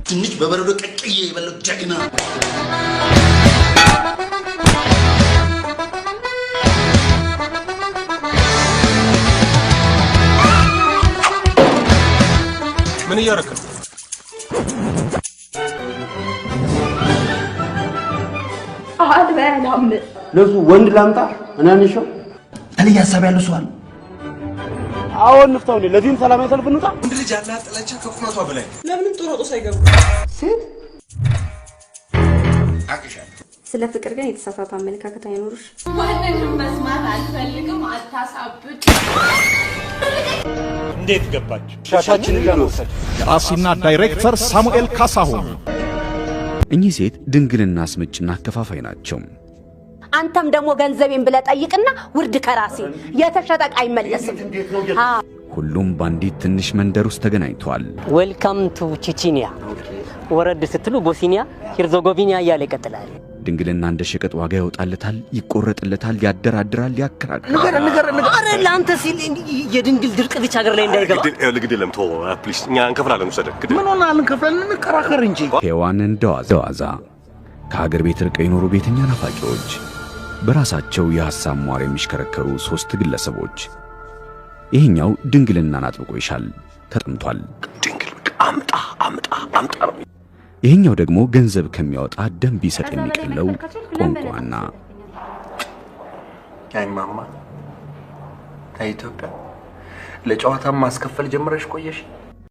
ትንሽ በበረዶ ቀቅዬ የበለው ጀግና ምን እያረክ ነው? አልበላም። ለሱ ወንድ ላምጣ እናንሽው እኔ ያሳብ ያለው ሰው አለ። አዎ እንፍታው። ለዚህም ሰላማዊ ሰልፍ እንውጣ። ወንድ ልጅ አላጠላቻ ከቁመቷ በላይ ለምን ጦሮጦ ሳይገቡ ሴት አቅሻለሁ። ስለ ፍቅር ግን የተሳሳተ አመለካከት አይኖርሽ። ማንንም መስማት አልፈልግም። አታሳብድ። እንዴት ገባች? ሻሻችንን ለመውሰድ ደራሲና ዳይሬክተር ሳሙኤል ካሳሁን። እኚህ ሴት ድንግልና አስመጭና አከፋፋይ ናቸው። አንተም ደግሞ ገንዘቤን ብለህ ጠይቅና ውርድ ከራሴ የተሸጠቅ አይመለስም። ሁሉም ባንዲት ትንሽ መንደር ውስጥ ተገናኝተዋል። ዌልካም ቱ ቼቼኒያ። ወረድ ስትሉ ቦስኒያ ሄርዞጎቪና እያለ ይቀጥላል። ድንግልና እንደ ሸቀጥ ዋጋ ያወጣለታል፣ ይቆረጥለታል፣ ያደራድራል፣ ያከራክራል። አረ ለአንተ ሲል የድንግል ድርቅ ብቻ ሀገር ላይ እንዳይገባ ግድ የለም ቶ ፕሊስ እኛ እንከፍላለን። ወሰደ ምን ሆነ? እንከፍላለን፣ እንከራከር እንጂ። ሔዋን እንደዋዛ ከሀገር ቤት ርቀው የኖሩ ቤተኛ ናፋቂዎች፣ በራሳቸው የሐሳብ ሟር የሚሽከረከሩ ሶስት ግለሰቦች። ይሄኛው ድንግልናን አጥብቆ ይሻል፣ ተጠምቷል። ድንግል አምጣ አምጣ አምጣ ነው። ይሄኛው ደግሞ ገንዘብ ከሚያወጣ ደም ቢሰጥ የሚቀለው ቋንቋና አይማማ ኢትዮጵያ ለጨዋታ ማስከፈል ጀምረሽ ቆየሽ።